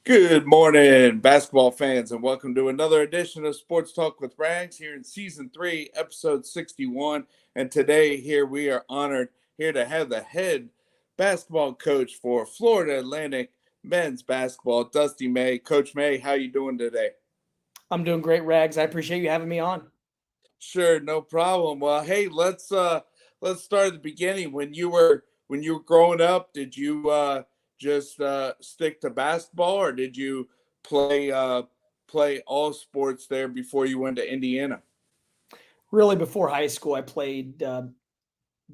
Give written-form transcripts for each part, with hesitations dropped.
Good morning, basketball fans, and welcome to another edition of Sports Talk with Rags here in season 3, episode 61. And today, here we are honored here to have the head basketball coach for Florida Atlantic men's basketball, Dusty May. Coach May, how you doing today? I'm doing great, Rags. I appreciate you having me on. Sure, no problem. Well, hey, let's start at the beginning. When you were growing up, did you just stick to basketball, or did you play play all sports there before you went to Indiana? Really, before high school, I played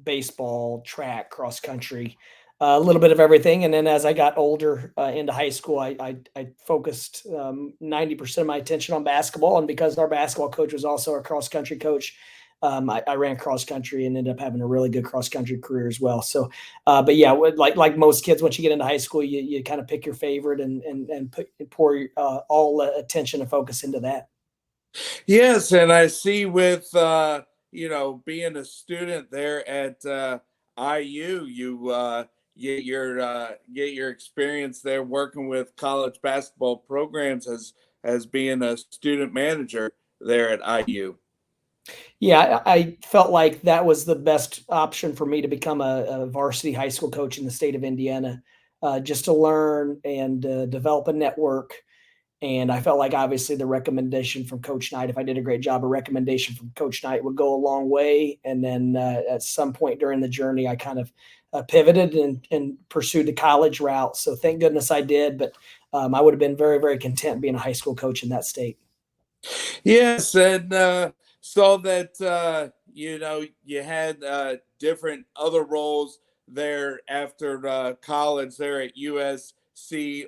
baseball, track, cross country, a little bit of everything. And then as I got older into high school, I focused 90% of my attention on basketball. And because our basketball coach was also our cross country coach, I ran cross country and ended up having a really good cross country career as well. So, but yeah, like most kids, once you get into high school, you kind of pick your favorite and pour all attention and focus into that. Yes, and I see with being a student there at IU, you get your experience there working with college basketball programs as being a student manager there at IU. Yeah, I felt like that was the best option for me to become a varsity high school coach in the state of Indiana, just to learn and develop a network. And I felt like obviously the recommendation from Coach Knight, if I did a great job, a recommendation from Coach Knight would go a long way. And then at some point during the journey, I kind of pivoted and pursued the college route. So thank goodness I did. But I would have been very, very content being a high school coach in that state. Yes, and saw that you had different other roles there after college there at USC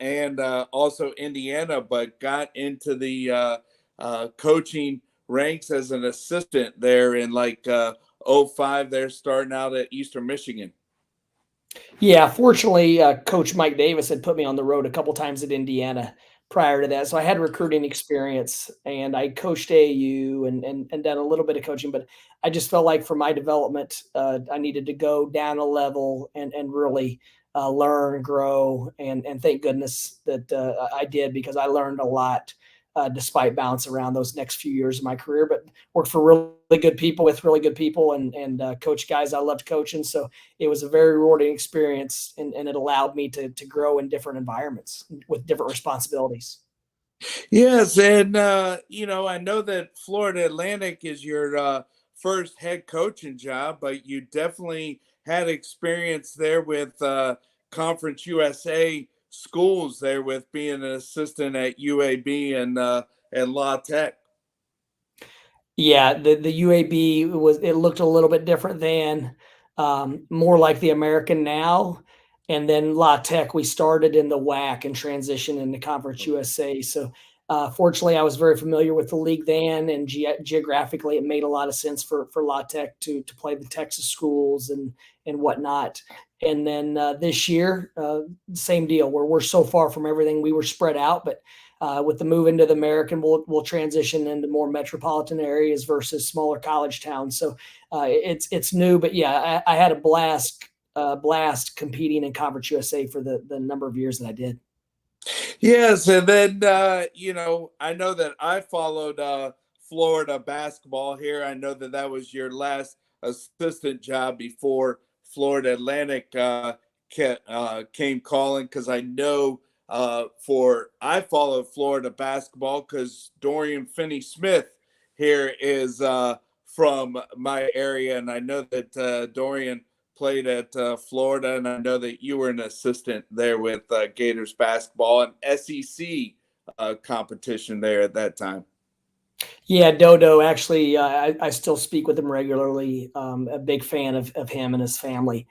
and also Indiana, but got into the coaching ranks as an assistant there in '05. There, starting out at Eastern Michigan. Yeah, fortunately, Coach Mike Davis had put me on the road a couple times at Indiana prior to that, so I had recruiting experience, and I coached AAU and done a little bit of coaching, but I just felt like for my development, I needed to go down a level and really learn, grow, and thank goodness that I did because I learned a lot. Despite bouncing around those next few years of my career, but worked for really good people with really good people and coach guys I loved coaching. So it was a very rewarding experience and it allowed me to grow in different environments with different responsibilities. Yes, and I know that Florida Atlantic is your first head coaching job, but you definitely had experience there with Conference USA schools there with being an assistant at UAB and La Tech. Yeah, the UAB it looked a little bit different than more like the American now. And then La Tech, we started in the WAC and transitioned into Conference USA. So fortunately, I was very familiar with the league then, and geographically, it made a lot of sense for La Tech to play the Texas schools and whatnot. And then this year, same deal. Where we're so far from everything, we were spread out, but with the move into the American, we'll transition into more metropolitan areas versus smaller college towns. So it's new, but yeah, I had a blast competing in Conference USA for the number of years that I did. Yes, and then I know that I followed Florida basketball here. I know that that was your last assistant job before Florida Atlantic came calling, because I know for I followed Florida basketball because Dorian Finney-Smith here is from my area, and I know that Dorian played at Florida, and I know that you were an assistant there with Gators basketball and SEC competition there at that time. Yeah, Dodo. Actually, I still speak with him regularly. A big fan of him and his family.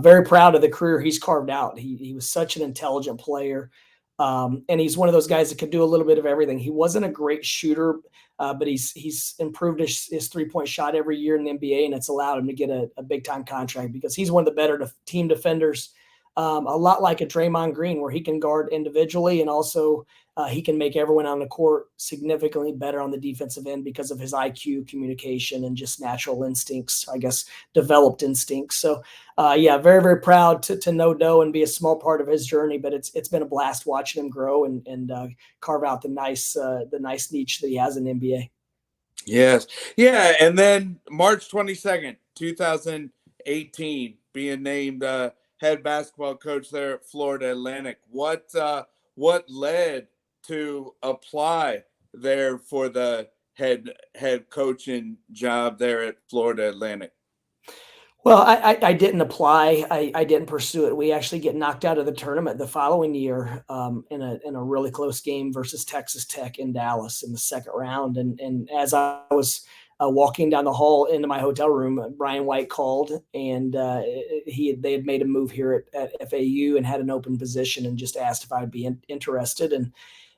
Very proud of the career he's carved out. He was such an intelligent player, and he's one of those guys that could do a little bit of everything. He wasn't a great shooter, but he's improved his 3-point shot every year in the NBA, and it's allowed him to get a big time contract because he's one of the better team defenders a lot like a Draymond Green, where he can guard individually and also he can make everyone on the court significantly better on the defensive end because of his IQ, communication, and just natural instincts, I guess, developed instincts. So, yeah, very, very proud to know Doe and be a small part of his journey. But it's been a blast watching him grow and carve out the nice niche that he has in the NBA. Yes. Yeah. And then March 22nd, 2018, being named head basketball coach there at Florida Atlantic. What led to apply there for the head coaching job there at Florida Atlantic? Well, I didn't apply. I didn't pursue it. We actually get knocked out of the tournament the following year in a really close game versus Texas Tech in Dallas in the second round. And as I was walking down the hall into my hotel room, Brian White called, and they had made a move here at FAU and had an open position, and just asked if I'd be interested.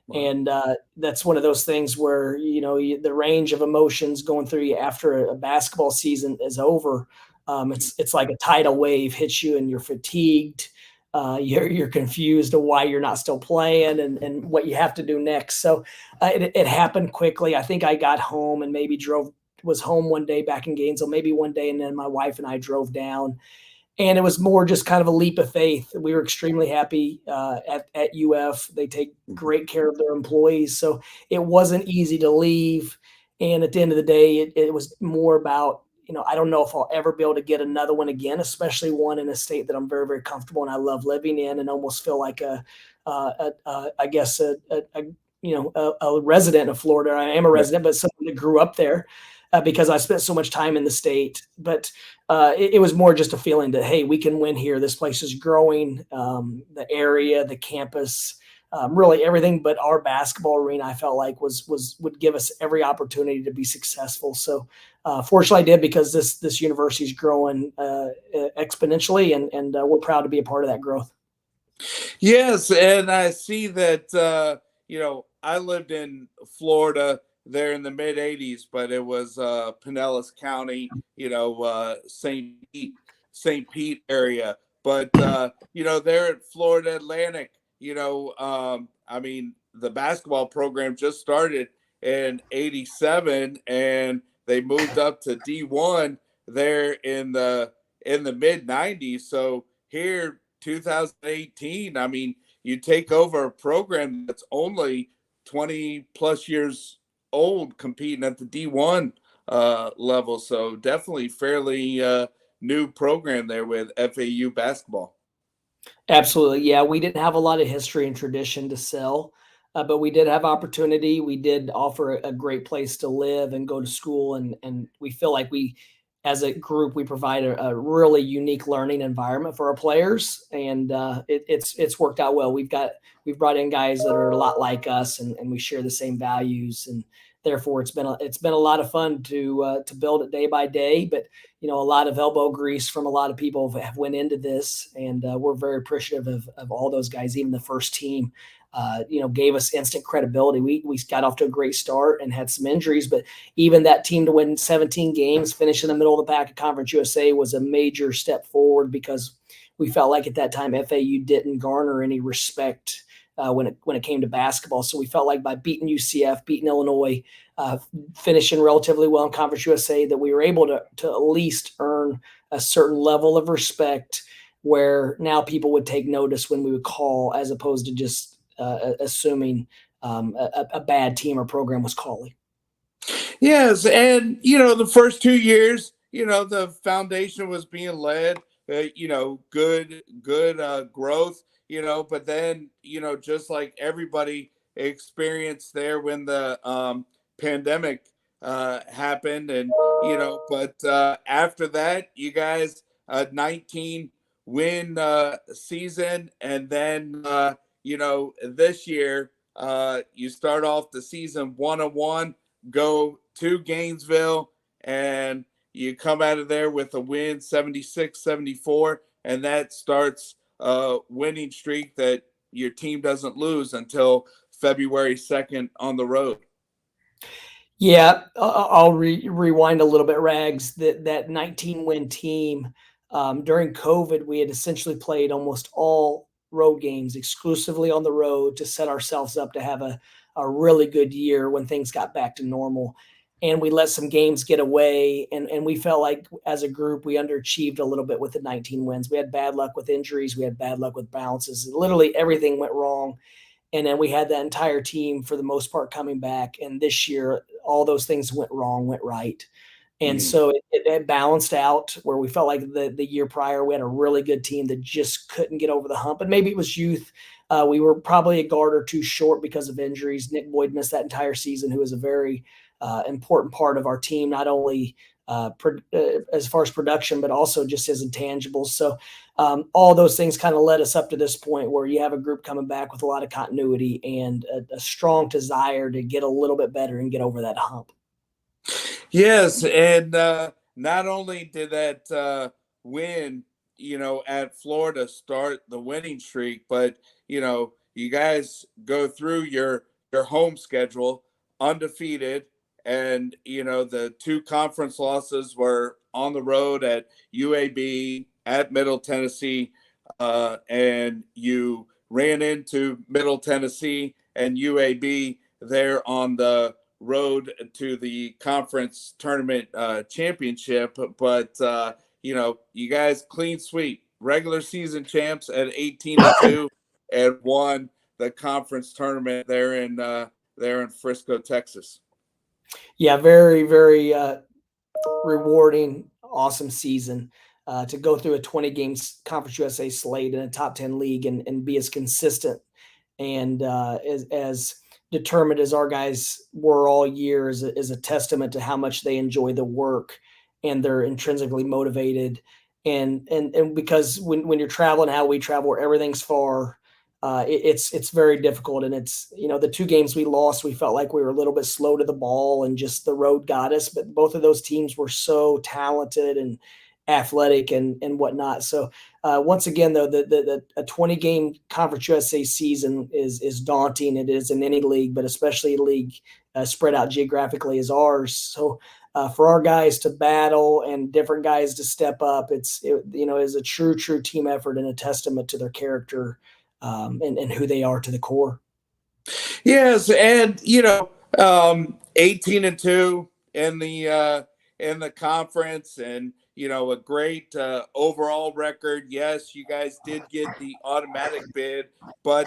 Wow. And that's one of those things where the range of emotions going through you after a basketball season is over. It's like a tidal wave hits you, and you're fatigued. You're confused of why you're not still playing and what you have to do next. So it happened quickly. I think I got home and maybe was home one day back in Gainesville, maybe one day, and then my wife and I drove down, and it was more just kind of a leap of faith. We were extremely happy at UF. They take great care of their employees, so it wasn't easy to leave. And at the end of the day, it was more about, I don't know if I'll ever be able to get another one again, especially one in a state that I'm very, very comfortable and I love living in, and almost feel like I guess a resident of Florida. I am a Right. resident, but someone that grew up there because I spent so much time in the state. But it was more just a feeling that, hey, we can win here. This place is growing. The area, the campus, really everything but our basketball arena, I felt like would give us every opportunity to be successful. So fortunately, I did, because this university is growing exponentially, and we're proud to be a part of that growth. Yes, and I see that I lived in Florida there in the mid '80s, but it was Pinellas County, St. Pete area. But there at Florida Atlantic, I mean, the basketball program just started in '87, and they moved up to D1 there in the mid '90s. So here, 2018, I mean, you take over a program that's only 20 plus years old, competing at the D1 level. So definitely fairly new program there with FAU basketball. Absolutely. Yeah, we didn't have a lot of history and tradition to sell, but we did have opportunity. We did offer a great place to live and go to school, and we feel like as a group, we provide a really unique learning environment for our players, and it's worked out well. We've brought in guys that are a lot like us, and we share the same values, and therefore it's been a lot of fun to build it day by day. But a lot of elbow grease from a lot of people have went into this, and we're very appreciative of all those guys. Even the first team, gave us instant credibility. We got off to a great start and had some injuries, but even that team to win 17 games, finish in the middle of the pack of Conference USA, was a major step forward, because we felt like at that time FAU didn't garner any respect when it came to basketball. So we felt like by beating UCF, beating Illinois, finishing relatively well in Conference USA, that we were able to at least earn a certain level of respect, where now people would take notice when we would call, as opposed to just assuming a bad team or program was calling. Yes, and the first 2 years, the foundation was being led, good growth, but then just like everybody experienced there when the pandemic happened, and but after that, you guys 19 win season, and then this year you start off the season 1-1, go to Gainesville, and you come out of there with a win, 76-74, and that starts a winning streak that your team doesn't lose until February 2nd on the road. Yeah, I'll rewind a little bit, Rags. That 19 win team During COVID, we had essentially played almost all road games exclusively on the road to set ourselves up to have a really good year when things got back to normal. And we let some games get away, and we felt like as a group we underachieved a little bit with the 19 wins. We had bad luck with injuries, we had bad luck with bounces. Literally everything went wrong, and then we had that entire team for the most part coming back. And this year, all those things went wrong, went right. And Mm. so it balanced out where we felt like the year prior we had a really good team that just couldn't get over the hump. And maybe it was youth. We were probably a guard or two short because of injuries. Nick Boyd missed that entire season, who was a very important part of our team, not only as far as production, but also just his intangibles. So all those things kind of led us up to this point where you have a group coming back with a lot of continuity and a strong desire to get a little bit better and get over that hump. Yes, and not only did that win, at Florida start the winning streak, but you guys go through your home schedule undefeated, and the two conference losses were on the road at UAB, at Middle Tennessee, and you ran into Middle Tennessee and UAB there on the road to the conference tournament championship. But you guys clean sweep, regular season champs at 18-2, and won the conference tournament there in Frisco, Texas. Yeah, very, very rewarding, awesome season to go through a 20 games Conference USA slate in a top 10 league and be as consistent and as determined as our guys were all year is a testament to how much they enjoy the work and they're intrinsically motivated. And because when you're traveling how we travel, where everything's far, it's very difficult. And it's the two games we lost, we felt like we were a little bit slow to the ball and just the road got us. But both of those teams were so talented and athletic and whatnot. So once again, though, a 20 game Conference USA season is daunting. It is in any league, but especially a league spread out geographically as ours. So for our guys to battle and different guys to step up, it is a true team effort and a testament to their character and who they are to the core. Yes, and 18-2 in the conference, and a great overall record. Yes, you guys did get the automatic bid, but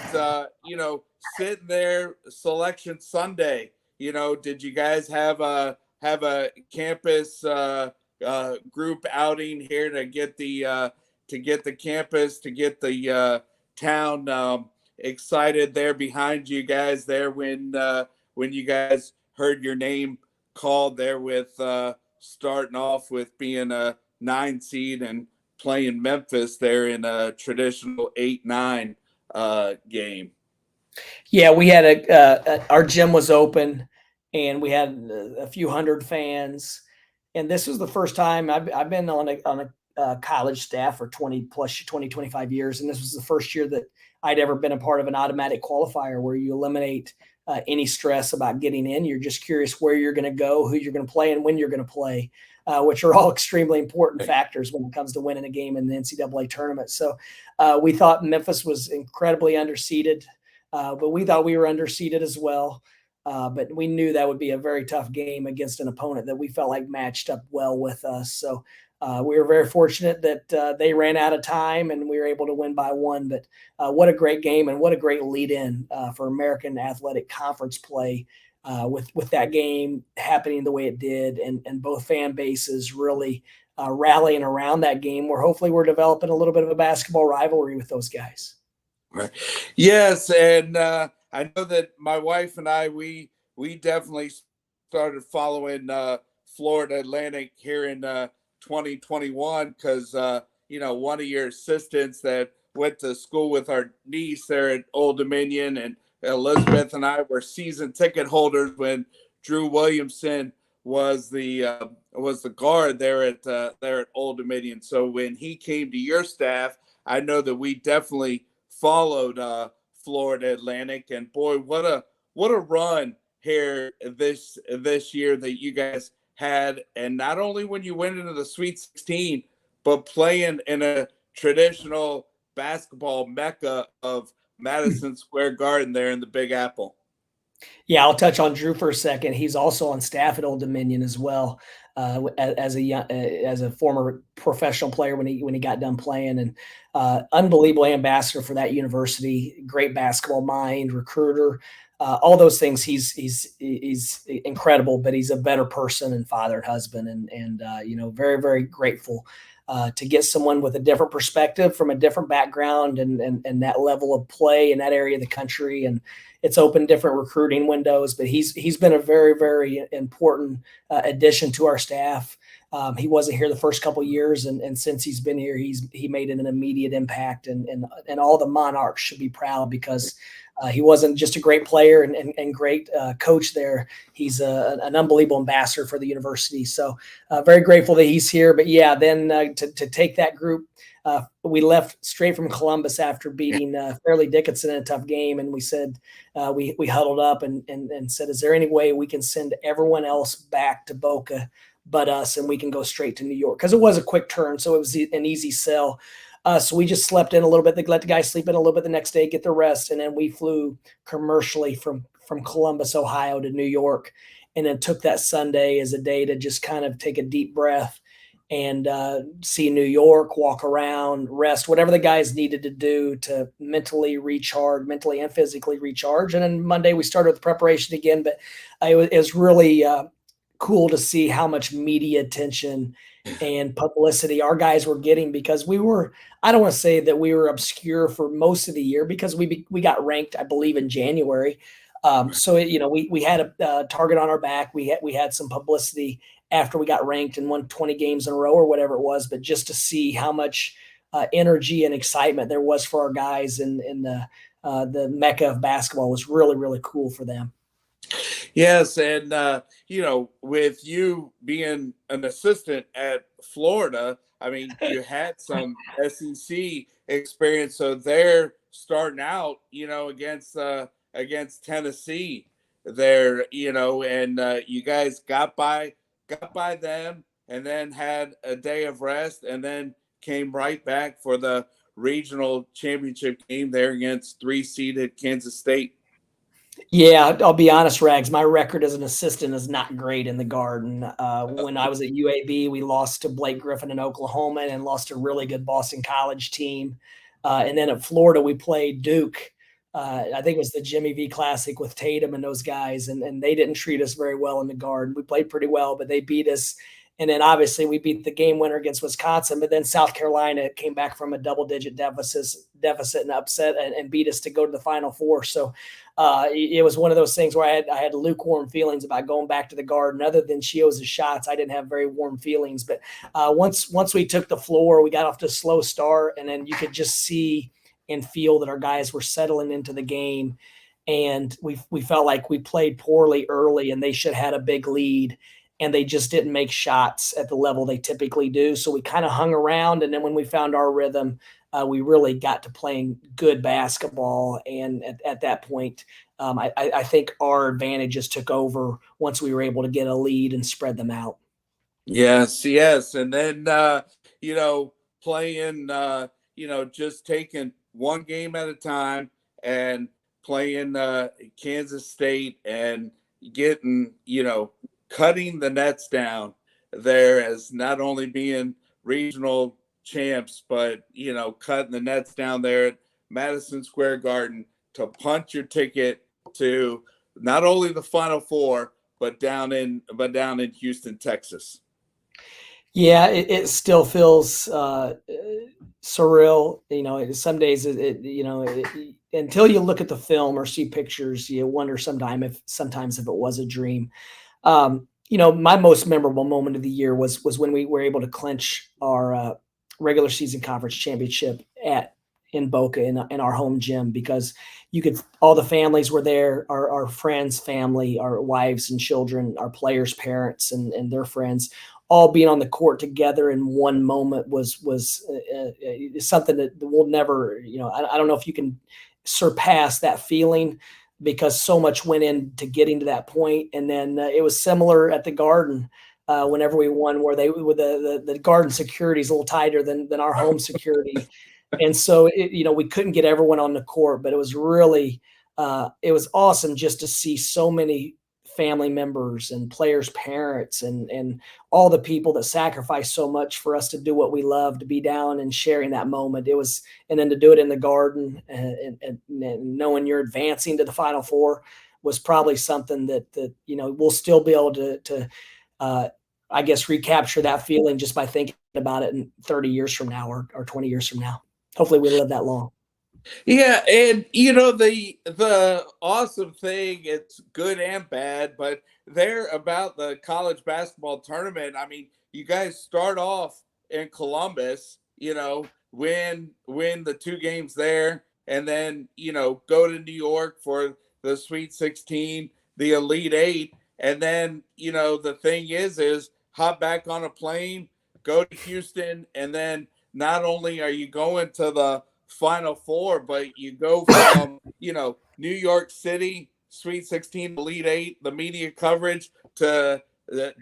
sitting there selection Sunday, did you guys have a campus group outing here to get the campus, to get the town excited there behind you guys there when you guys heard your name called there with starting off with being a 9 seed and playing Memphis there in a traditional 8-9 game? Yeah, we had our gym was open, and we had a few hundred fans. And this was the first time I've been on a college staff for 25 years, and this was the first year that I'd ever been a part of an automatic qualifier where you eliminate any stress about getting in. You're just curious where you're going to go, who you're going to play, and when you're going to play, which are all extremely important factors when it comes to winning a game in the NCAA tournament. So we thought Memphis was incredibly underseeded. But we thought we were underseeded as well. But we knew that would be a very tough game against an opponent that we felt like matched up well with us. So we were very fortunate that they ran out of time and we were able to win by one. But what a great game and what a great lead in for American Athletic Conference play with that game happening the way it did, and both fan bases really rallying around that game, where hopefully we're developing a little bit of a basketball rivalry with those guys. Right. Yes, and I know that my wife and we definitely started following Florida Atlantic here in 2021 because one of your assistants that went to school with our niece there at Old Dominion, and Elizabeth and I were season ticket holders when Drew Williamson was the guard there at Old Dominion. So when he came to your staff, I know that we definitely followed Florida Atlantic, and boy, what a run here this year that you guys had. And not only when you went into the Sweet 16, but playing in a traditional basketball mecca of Madison Square Garden there in the Big Apple. Yeah, I'll touch on Drew for a second. He's also on staff at Old Dominion as well, as a former professional player when he got done playing, and unbelievable ambassador for that university. Great basketball mind, recruiter, all those things. He's incredible, but he's a better person and father and husband, and very very grateful. To get someone with a different perspective from a different background and that level of play in that area of the country, and it's opened different recruiting windows. But he's been a very very important addition to our staff. He wasn't here the first couple of years, and since he's been here, he made an immediate impact, and all the Monarchs should be proud because he wasn't just a great player and great coach there. He's an unbelievable ambassador for the university. So very grateful that he's here. But yeah, then to take that group, we left straight from Columbus after beating Fairleigh Dickinson in a tough game, and we said we huddled up and said, is there any way we can send everyone else back to Boca but us, and we can go straight to New York? Because it was a quick turn, so it was an easy sell. So we just slept in a little bit. They let the guys sleep in a little bit the next day, get the rest, and then we flew commercially from Columbus, Ohio to New York, and then took that Sunday as a day to just kind of take a deep breath and see New York, walk around, rest, whatever the guys needed to do to mentally recharge, mentally and physically recharge. And then Monday we started with preparation again, but it was really cool to see how much media attention and publicity our guys were getting, because we were, I don't want to say that we were obscure for most of the year, because we got ranked, I believe, in January. So we had a target on our back. We had some publicity after we got ranked and won 20 games in a row or whatever it was. But just to see how much energy and excitement there was for our guys in the mecca of basketball was really really cool for them. Yes, and with you being an assistant at Florida, I mean, you had some SEC experience, so they're starting out, against Tennessee there, and you guys got by them, and then had a day of rest, and then came right back for the regional championship game there against three-seeded Kansas State. Yeah, I'll be honest, Rags. My record as an assistant is not great in the Garden. When I was at UAB, we lost to Blake Griffin in Oklahoma and lost a really good Boston College team. And then at Florida, we played Duke. I think it was the Jimmy V Classic with Tatum and those guys, and they didn't treat us very well in the Garden. We played pretty well, but they beat us. And then obviously we beat the game winner against Wisconsin, but then South Carolina came back from a double-digit deficit and upset and beat us to go to the Final Four. So it was one of those things where I had lukewarm feelings about going back to the Garden. Other than Chioz's shots, I didn't have very warm feelings. But once we took the floor, we got off to a slow start, and then you could just see and feel that our guys were settling into the game. And we felt like we played poorly early, and they should have had a big lead, and they just didn't make shots at the level they typically do. So we kind of hung around, and then when we found our rhythm, we really got to playing good basketball. And at that point, I think our advantages took over once we were able to get a lead and spread them out. Yes, yes. And then playing just taking one game at a time and playing Kansas State and getting, cutting the nets down there as not only being regional champs, but cutting the nets down there at Madison Square Garden to punch your ticket to not only the Final Four, but down in Houston, Texas. Yeah, it still feels surreal. Some days until you look at the film or see pictures, you wonder sometimes if it was a dream. My most memorable moment of the year was when we were able to clinch our regular season conference championship in Boca in our home gym, because all the families were there, our friends, family, our wives and children, our players' parents and their friends, all being on the court together in one moment was something that we'll never, I don't know if you can surpass that feeling, because so much went into getting to that point. And then it was similar at the Garden. whenever we won, where they with the garden security is a little tighter than our home security, and so we couldn't get everyone on the court, but it was really it was awesome just to see so many family members and players' parents and all the people that sacrificed so much for us to do what we love, to be down and sharing that moment. It was, and then to do it in the garden and knowing you're advancing to the Final Four was probably something that we'll still be able to uh, I guess recapture that feeling just by thinking about it in 30 years from now or 20 years from now. Hopefully we live that long. Yeah, and the awesome thing, it's good and bad, but they're about the college basketball tournament. I mean, you guys start off in Columbus, win the two games there, and then, go to New York for the Sweet 16, the Elite 8, and then, the thing is hop back on a plane, go to Houston, and then not only are you going to the Final Four, but you go from, New York City, Sweet 16, Elite 8, the media coverage to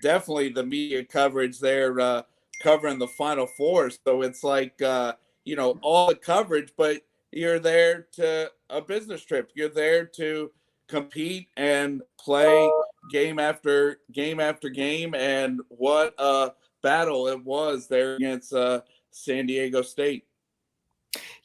definitely the media coverage there covering the Final Four. So it's like, all the coverage, but you're there to a business trip. You're there to compete and play game after game after game. And what a battle it was there against San Diego State.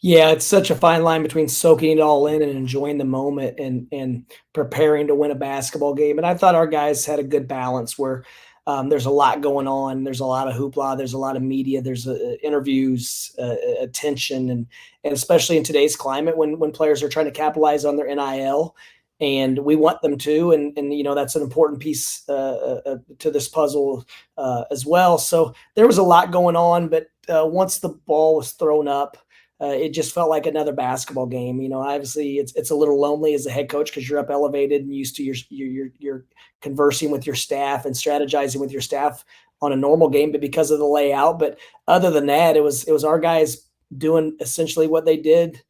Yeah, it's such a fine line between soaking it all in and enjoying the moment and preparing to win a basketball game. And I thought our guys had a good balance where there's a lot going on. There's a lot of hoopla. There's a lot of media. There's interviews, attention, and especially in today's climate when players are trying to capitalize on their NIL, and we want them to. And that's an important piece to this puzzle as well. So there was a lot going on, but once the ball was thrown up, it just felt like another basketball game. Obviously it's a little lonely as a head coach because you're up elevated and used to your conversing with your staff and strategizing with your staff on a normal game, but because of the layout. But other than that, it was our guys doing essentially what they did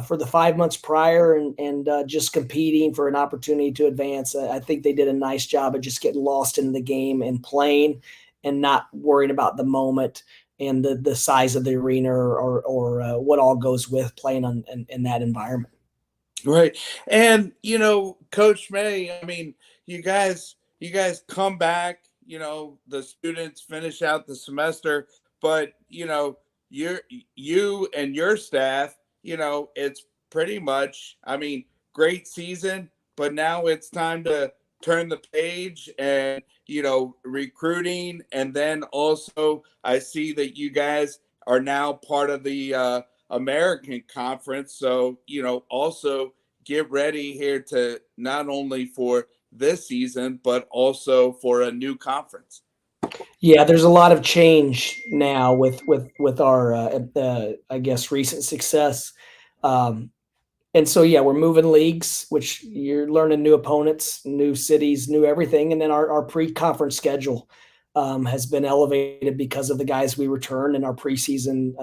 for the 5 months prior and just competing for an opportunity to advance. I think they did a nice job of just getting lost in the game and playing and not worrying about the moment and the size of the arena or what all goes with playing in that environment. Right. And Coach May, I mean, you guys come back, the students finish out the semester, but you're you and your staff, it's pretty much, I mean, great season, but now it's time to turn the page and recruiting, and then also I see that you guys are now part of the American Conference. So, also get ready here to not only for this season, but also for a new conference. Yeah, there's a lot of change now with our I guess recent success. Um, And so, yeah, we're moving leagues, which you're learning new opponents, new cities, new everything. And then our pre-conference schedule has been elevated because of the guys we return in our preseason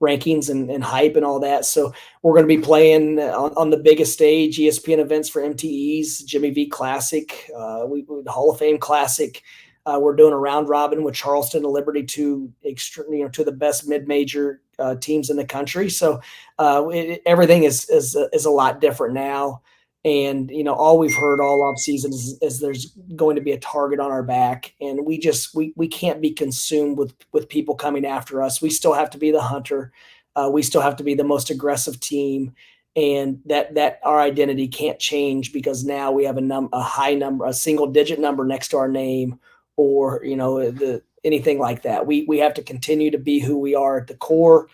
rankings and hype and all that. So we're going to be playing on the biggest stage, ESPN events for MTEs, Jimmy V Classic, the Hall of Fame Classic. We're doing a round robin with Charleston and Liberty, to the best mid-major teams in the country. So everything is a lot different now. And all we've heard all off season is there's going to be a target on our back, and we can't be consumed with people coming after us. We still have to be the hunter. We still have to be the most aggressive team, and that our identity can't change because now we have a high number, a single digit number next to our name, or anything like that. We have to continue to be who we are at the core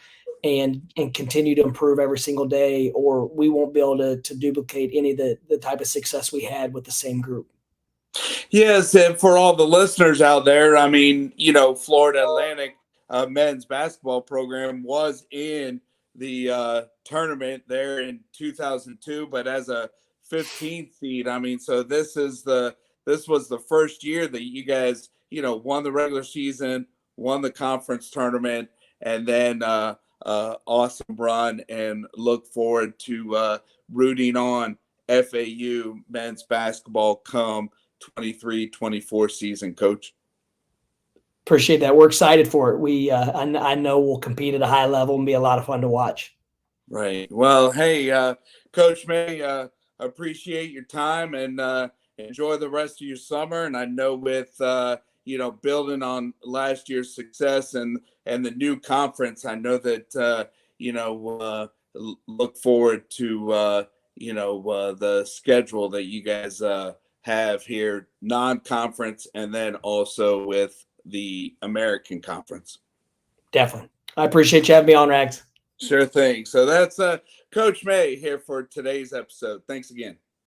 and continue to improve every single day, or we won't be able to duplicate any of the type of success we had with the same group. Yes, and for all the listeners out there, I mean, Florida Atlantic men's basketball program was in the tournament there in 2002, but as a 15th seed. I mean, so this was the first year that you guys, won the regular season, won the conference tournament, and then awesome run, and look forward to rooting on FAU men's basketball come 23-24 season, Coach. Appreciate that. We're excited for it. I know we'll compete at a high level and be a lot of fun to watch. Right. Well, hey, Coach May, appreciate your time and enjoy the rest of your summer. And I know with building on last year's success and the new conference, I know that look forward to the schedule that you guys have here, non-conference, and then also with the American Conference. Definitely. I appreciate you having me on, Rags. Sure thing. So that's Coach May here for today's episode. Thanks again.